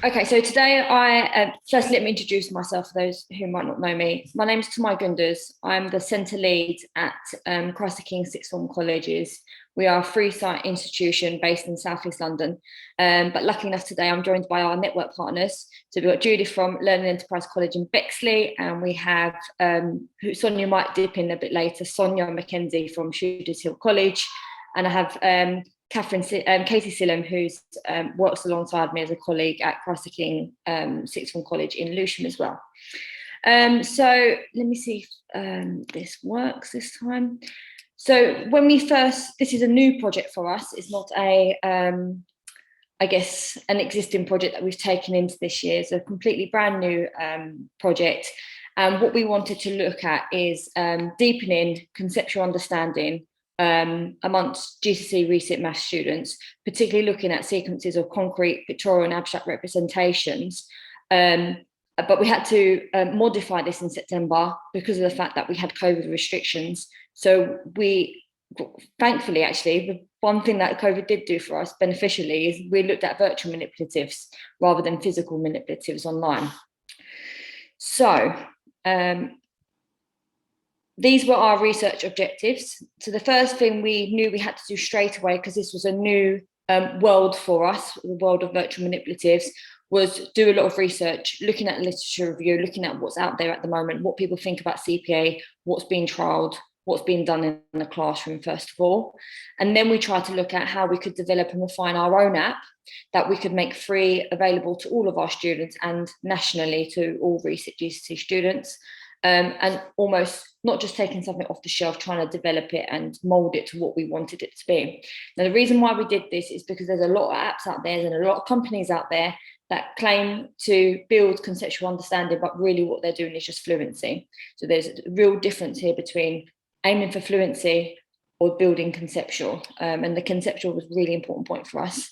Okay, so today first let me introduce myself for those who might not know me. My name is Tamai Gunders. I'm the centre lead at Christ the King Sixth Form Colleges. We are a free site institution based in South East London. But lucky enough today, I'm joined by our network partners. So we've got Judy from Learning Enterprise College in Bexley, and we have who Sonia might dip in a bit later, Sonia Mackenzie from Shooters Hill College. And I have Katie Sillam, who works alongside me as a colleague at Christ the King Sixth Form College in Lewisham as well. So let me see if this works this time. So when this is a new project for us. It's not I guess, an existing project that we've taken into this year. It's a completely brand new project. And what we wanted to look at is deepening conceptual understanding amongst GCSE Resit Maths students, particularly looking at sequences of concrete, pictorial and abstract representations. But we had to modify this in September because of the fact that we had COVID restrictions. So thankfully, actually, the one thing that COVID did do for us beneficially is we looked at virtual manipulatives rather than physical manipulatives online. So these were our research objectives. So the first thing we knew we had to do straight away, because this was a new world for us, the world of virtual manipulatives, was do a lot of research, looking at literature review, looking at what's out there at the moment, what people think about CPA, what's being trialled, what's being done in the classroom, first of all. And then we tried to look at how we could develop and refine our own app that we could make free, available to all of our students and nationally to all Resit GCSE students. And almost not just taking something off the shelf, trying to develop it and mold it to what we wanted it to be. Now, the reason why we did this is because there's a lot of apps out there and a lot of companies out there that claim to build conceptual understanding, but really what they're doing is just fluency. So there's a real difference here between aiming for fluency or building conceptual. And the conceptual was a really important point for us.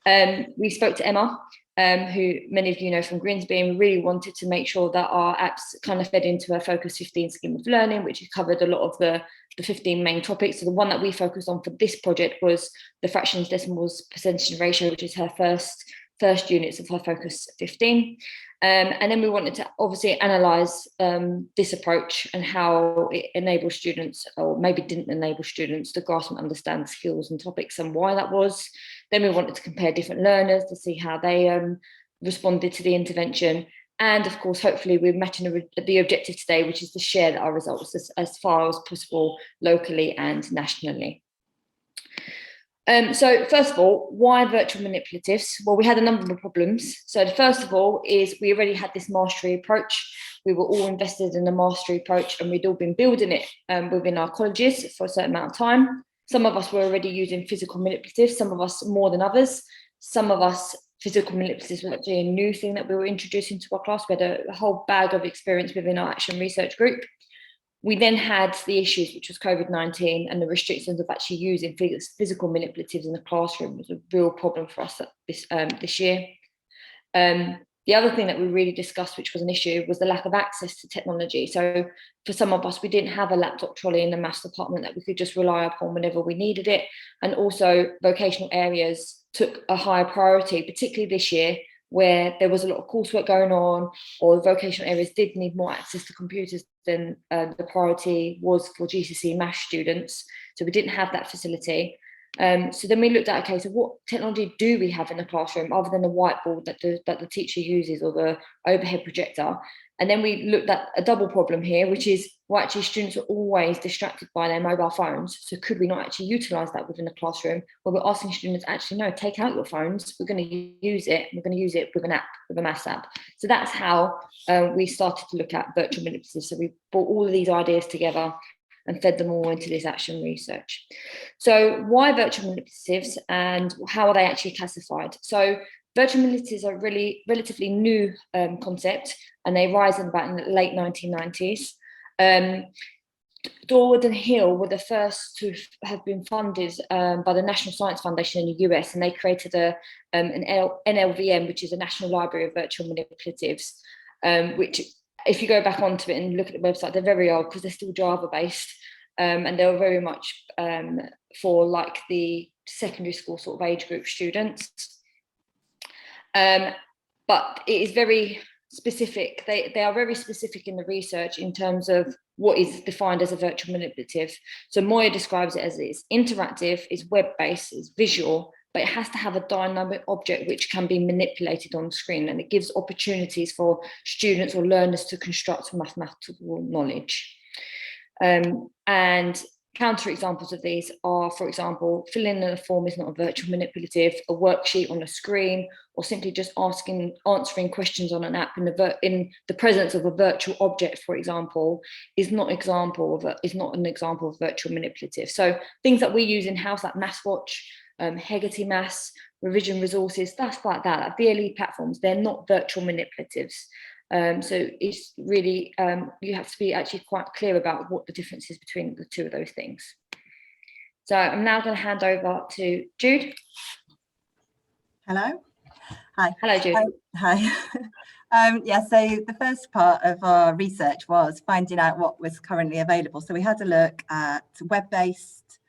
We spoke to Emma, who many of you know from Grimsby, and we really wanted to make sure that our apps kind of fed into a Focus 15 scheme of learning, which covered a lot of the 15 main topics. So the one that we focused on for this project was the fractions, decimals, percentage ratio, which is her first units of her Focus 15. And then we wanted to obviously analyse this approach and how it enables students, or maybe didn't enable students, to grasp and understand skills and topics and why that was. Then we wanted to compare different learners to see how they responded to the intervention. And of course, hopefully we're matching the objective today, which is to share our results as far as possible locally and nationally. So first of all, why virtual manipulatives? Well, we had a number of problems. So the first of all is we already had this mastery approach. We were all invested in the mastery approach and we'd all been building it within our colleges for a certain amount of time. Some of us were already using physical manipulatives, some of us more than others. Some of us, physical manipulatives was actually a new thing that we were introducing to our class. We had a whole bag of experience within our action research group. We then had the issues, which was COVID-19 and the restrictions of actually using physical manipulatives in the classroom was a real problem for us this year. The other thing that we really discussed, which was an issue, was the lack of access to technology. So for some of us, we didn't have a laptop trolley in the maths department that we could just rely upon whenever we needed it. And also vocational areas took a higher priority, particularly this year, where there was a lot of coursework going on, or the vocational areas did need more access to computers than the priority was for GCSE maths students. So we didn't have that facility. So then we looked at, okay, so what technology do we have in the classroom other than the whiteboard that the teacher uses or the overhead projector? And then we looked at a double problem here, which is, well, actually students are always distracted by their mobile phones. So could we not actually utilise that within the classroom? Well, we're asking students, actually, no, take out your phones. We're going to use it. We're going to use it with an app, with a maths app. So that's how we started to look at virtual manipulatives. So we brought all of these ideas together and fed them all into this action research. So why virtual manipulatives and how are they actually classified? So virtual manipulatives are really relatively new concept, and they rise in the late 1990s. Dorward and Hill were the first to have been funded by the National Science Foundation in the US, and they created an NLVM, which is a National Library of Virtual Manipulatives, which, if you go back onto it and look at the website, they're very old because they're still Java based, and they were very much for like the secondary school sort of age group students. but it is very specific. They are very specific in the research in terms of what is defined as a virtual manipulative. So Moya describes it as it's interactive, it's web-based, it's visual, but it has to have a dynamic object which can be manipulated on the screen, and it gives opportunities for students or learners to construct mathematical knowledge. And counter examples of these are, for example, filling in a form is not a virtual manipulative, a worksheet on a screen, or simply just answering questions on an app in the presence of a virtual object, for example, is not an example of virtual manipulative. So things that we use in-house, like MathWatch, Hegarty Maths, revision resources, stuff like that, like VLE platforms, they're not virtual manipulatives. So it's really, you have to be actually quite clear about what the difference is between the two of those things. So I'm now going to hand over to Jude. Hello. Hi. Hello, Jude. Hi. Yeah, so the first part of our research was finding out what was currently available. So we had a look at web-based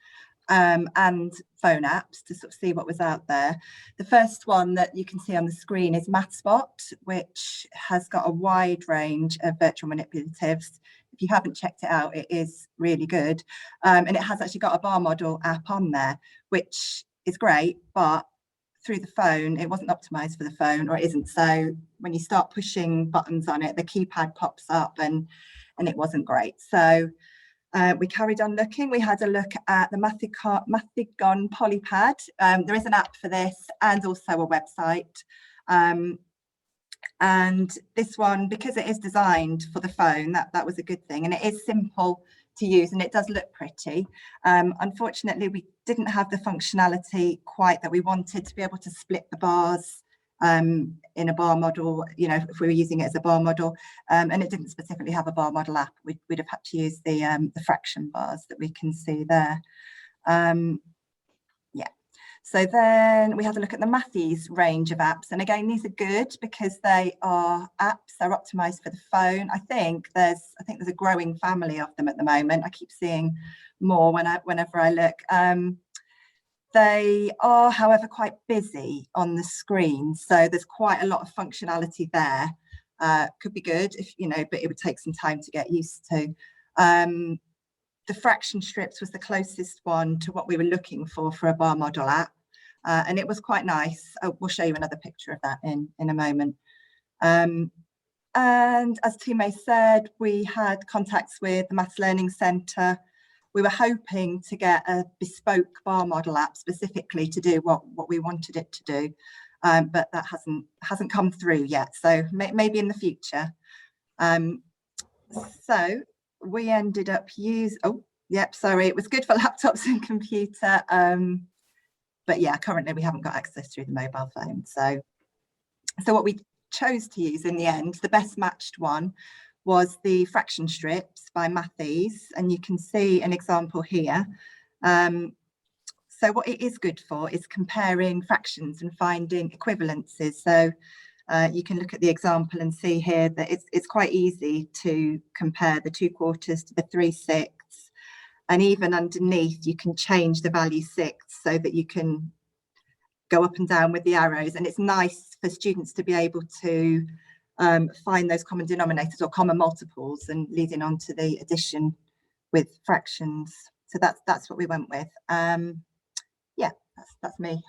and phone apps to sort of see what was out there. The first one that you can see on the screen is MathSpot, which has got a wide range of virtual manipulatives. If you haven't checked it out, it is really good. And it has actually got a bar model app on there, which is great, but through the phone, it wasn't optimized for the phone, or it isn't. So when you start pushing buttons on it, the keypad pops up and it wasn't great. So we carried on looking. We had a look at the Mathicon Polypad. There is an app for this and also a website. And this one, because it is designed for the phone, that was a good thing. And it is simple to use and it does look pretty. Unfortunately, we didn't have the functionality quite that we wanted to be able to split the bars in a bar model, you know, if we were using it as a bar model, and it didn't specifically have a bar model app. We'd have had to use the fraction bars that we can see there. Yeah, so then we had a look at the Mathies range of apps, and again, these are good because they are apps, they're optimized for the phone. I think there's a growing family of them at the moment. I keep seeing more whenever I look. They are, however, quite busy on the screen, so there's quite a lot of functionality there. Could be good if, you know, but it would take some time to get used to. The fraction strips was the closest one to what we were looking for a bar model app, and it was quite nice. We'll show you another picture of that in a moment. And as Tume said, we had contacts with the Maths Learning Centre. We were hoping to get a bespoke bar model app specifically to do what we wanted it to do, but that hasn't come through yet. So maybe in the future. So we ended up it was good for laptops and computer, but yeah, currently we haven't got access through the mobile phone. So what we chose to use in the end, the best matched one, was the fraction strips by Mathies, and you can see an example here. So what it is good for is comparing fractions and finding equivalences. So you can look at the example and see here that it's quite easy to compare the 2/4 to the 3/6, and even underneath you can change the value 6 so that you can go up and down with the arrows, and it's nice for students to be able to find those common denominators or common multiples and leading on to the addition with fractions. So that's what we went with. Yeah, that's me.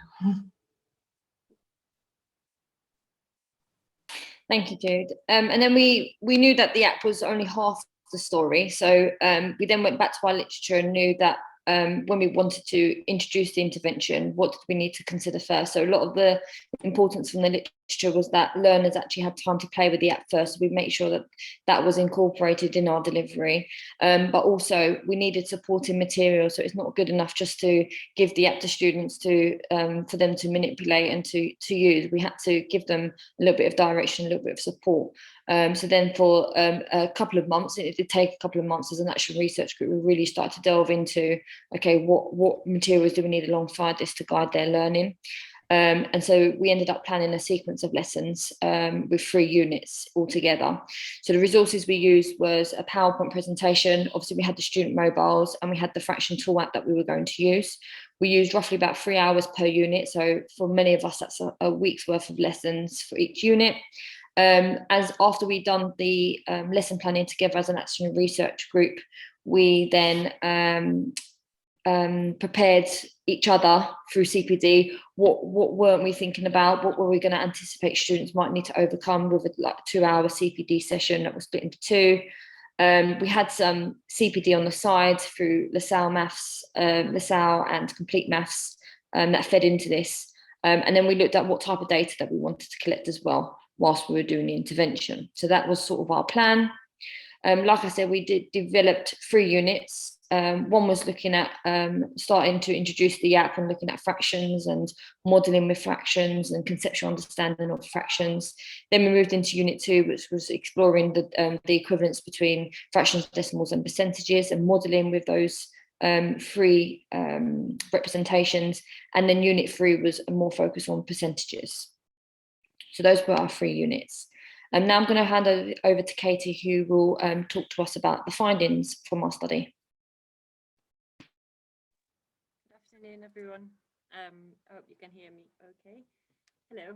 Thank you, Jude. And then we knew that the app was only half the story. So we then went back to our literature and knew that when we wanted to introduce the intervention, what did we need to consider first? So a lot of the importance from the literature was that learners actually had time to play with the app first. So we made sure that that was incorporated in our delivery, but also we needed supporting material. So it's not good enough just to give the app to students for them to manipulate and to use. We had to give them a little bit of direction, a little bit of support. So then for a couple of months, it did take a couple of months as an actual research group, we really started to delve into, okay, what materials do we need alongside this to guide their learning? And so we ended up planning a sequence of lessons with 3 units altogether. So the resources we used was a PowerPoint presentation. Obviously, we had the student mobiles and we had the fraction tool app that we were going to use. We used roughly about 3 hours per unit. So for many of us, that's a week's worth of lessons for each unit. As after we'd done the lesson planning together as an action research group, we then prepared each other through CPD. What weren't we thinking about? What were we going to anticipate students might need to overcome with a 2-hour CPD session that was split into 2. We had some CPD on the side through LaSalle Maths, LaSalle and Complete Maths that fed into this. And then we looked at what type of data that we wanted to collect as well whilst we were doing the intervention. So that was sort of our plan. Like I said, we developed 3 units. One was looking at starting to introduce the app and looking at fractions and modelling with fractions and conceptual understanding of fractions. Then we moved into unit 2, which was exploring the equivalence between fractions, decimals and percentages and modelling with those 3 representations. And then unit 3 was more focused on percentages. So those were our 3 units. And now I'm going to hand over to Katie, who will talk to us about the findings from our study. Good afternoon, everyone. I hope you can hear me okay. Hello.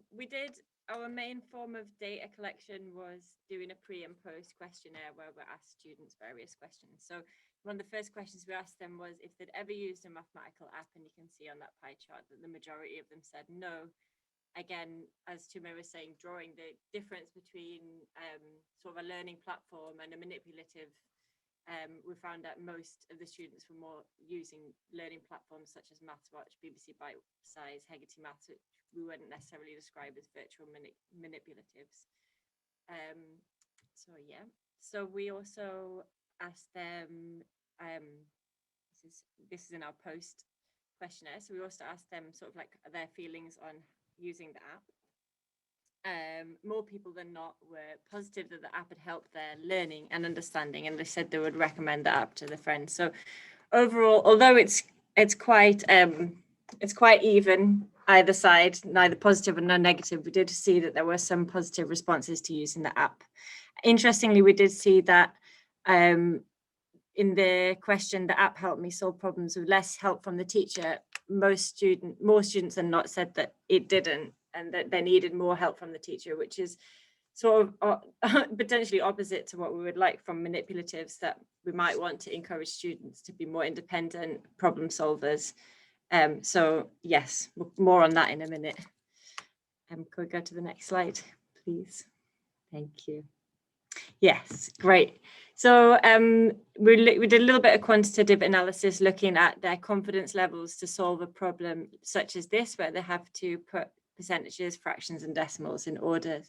We did, our main form of data collection was doing a pre and post questionnaire where we asked students various questions. So one of the first questions we asked them was if they'd ever used a mathematical app, and you can see on that pie chart that the majority of them said no. Again, as Tume was saying, drawing the difference between sort of a learning platform and a manipulative, we found that most of the students were more using learning platforms such as MathsWatch, BBC Bitesize, Hegarty Maths, which we wouldn't necessarily describe as virtual manipulatives. So we also asked them, this is in our post questionnaire, so we also asked them sort of like their feelings on using the app. More people than not were positive that the app had helped their learning and understanding, and they said they would recommend the app to their friends. So overall, although it's quite even either side, neither positive and no negative, we did see that there were some positive responses to using the app. Interestingly, we did see that in the question, the app helped me solve problems with less help from the teacher. More students than not said that it didn't, and that they needed more help from the teacher, which is sort of potentially opposite to what we would like from manipulatives, that we might want to encourage students to be more independent problem solvers. So yes, more on that in a minute. Could we go to the next slide, please? Thank you. Yes, great. So we did a little bit of quantitative analysis looking at their confidence levels to solve a problem such as this, where they have to put percentages, fractions and decimals in order.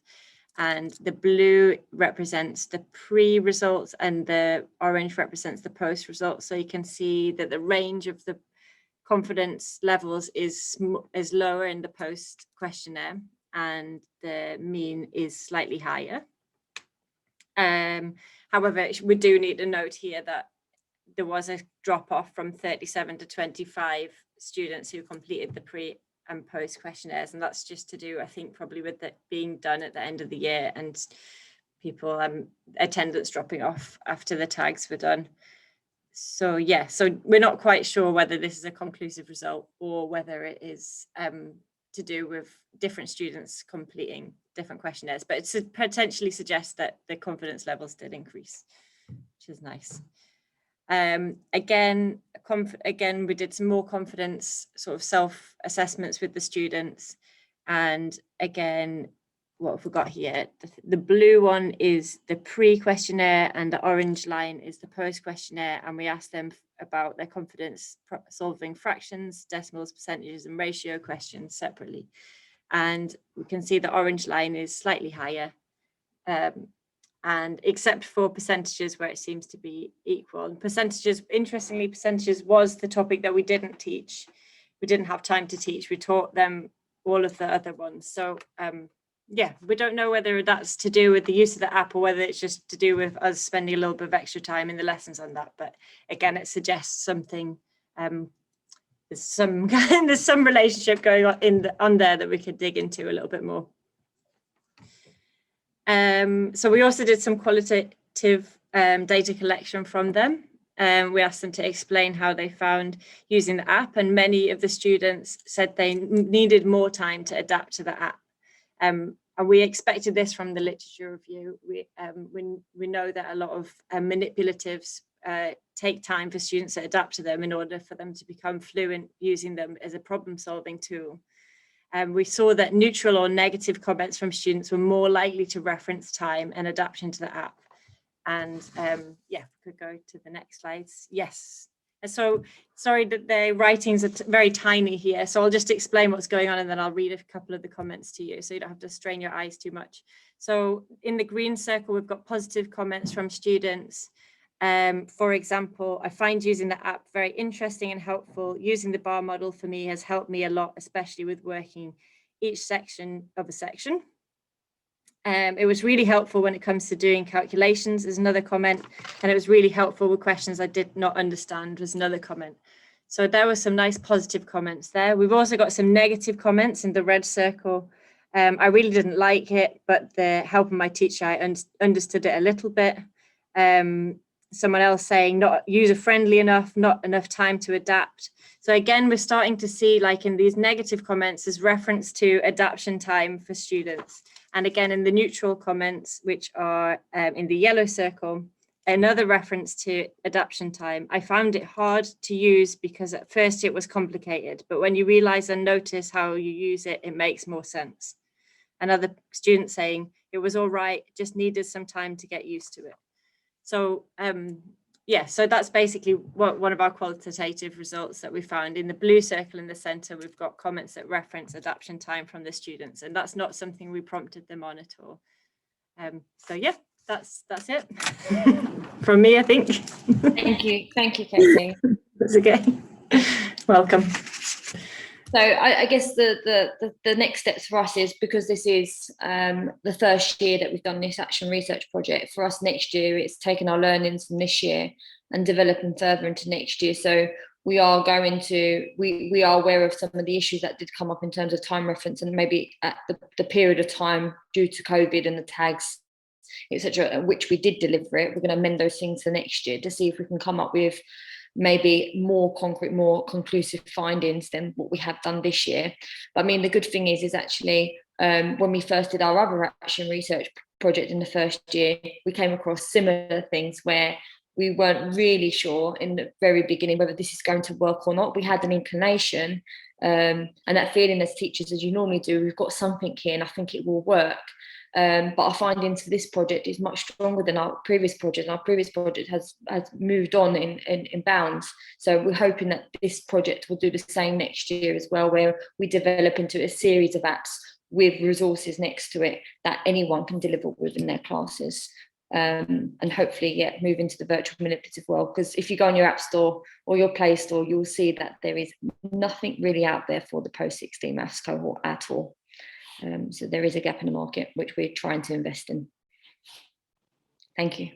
And the blue represents the pre-results and the orange represents the post results. So you can see that the range of the confidence levels is lower in the post questionnaire, and the mean is slightly higher. However, we do need to note here that there was a drop off from 37 to 25 students who completed the pre and post questionnaires, and that's just to do, I think, probably with it being done at the end of the year and people attendance dropping off after the tags were done. So yeah, so we're not quite sure whether this is a conclusive result or whether it is to do with different students completing different questionnaires, but it potentially suggests that the confidence levels did increase, which is nice. Again, we did some more confidence sort of self-assessments with the students. And again, what have we got here? The blue one is the pre-questionnaire and the orange line is the post-questionnaire. And we asked them about their confidence solving fractions, decimals, percentages, and ratio questions separately. And we can see the orange line is slightly higher. And except for percentages where it seems to be equal. And percentages, interestingly, percentages was the topic that we didn't teach. We didn't have time to teach. We taught them all of the other ones. So yeah, we don't know whether that's to do with the use of the app or whether it's just to do with us spending a little bit of extra time in the lessons on that. But again, it suggests something, there's some relationship going on there that we could dig into a little bit more. So we also did some qualitative data collection from them. We asked them to explain how they found using the app, and many of the students said they needed more time to adapt to the app. And we expected this from the literature review. We know that a lot of manipulatives take time for students to adapt to them in order for them to become fluent using them as a problem-solving tool. We saw that neutral or negative comments from students were more likely to reference time and adaptation to the app. And yeah, could go to the next slides. Yes. And so, sorry that the writings are very tiny here. So I'll just explain what's going on and then I'll read a couple of the comments to you so you don't have to strain your eyes too much. So in the green circle, we've got positive comments from students. For example, I find using the app very interesting and helpful. Using the bar model for me has helped me a lot, especially with working each section of a section. It was really helpful when it comes to doing calculations is another comment, and it was really helpful with questions I did not understand was another comment. So there were some nice positive comments there. We've also got some negative comments in the red circle. I really didn't like it, but the help of my teacher, I understood it a little bit. Someone else saying not user-friendly enough, not enough time to adapt. So again, we're starting to see, like in these negative comments, there's reference to adaptation time for students. And again, in the neutral comments, which are in the yellow circle, another reference to adaptation time. I found it hard to use because at first it was complicated, but when you realize and notice how you use it, it makes more sense. Another student saying it was all right, just needed some time to get used to it. So yeah, so that's basically one of our qualitative results that we found. In the blue circle in the center, we've got comments that reference adaptation time from the students, and that's not something we prompted them on at all. So yeah, that's it from me, I think. Thank you, Katie. That's okay. Welcome. So I guess the next steps for us is, because this is the first year that we've done this action research project, for us next year, it's taking our learnings from this year and developing further into next year. So we are going to, we are aware of some of the issues that did come up in terms of time reference, and maybe at the period of time due to COVID and the tags, etc., at which we did deliver it. We're going to amend those things for next year to see if we can come up with maybe more concrete, more conclusive findings than what we have done this year. But I mean, the good thing is actually when we first did our other action research project in the first year, we came across similar things where we weren't really sure in the very beginning whether this is going to work or not. We had an inclination and that feeling as teachers, as you normally do, we've got something here and I think it will work. But our findings for this project is much stronger than our previous project. And our previous project has moved on in bounds. So we're hoping that this project will do the same next year as well, where we develop into a series of apps with resources next to it that anyone can deliver within their classes. And hopefully, yeah, move into the virtual manipulative world. Because if you go on your App Store or your Play Store, you'll see that there is nothing really out there for the post-16 maths cohort at all. So there is a gap in the market, which we're trying to invest in. Thank you.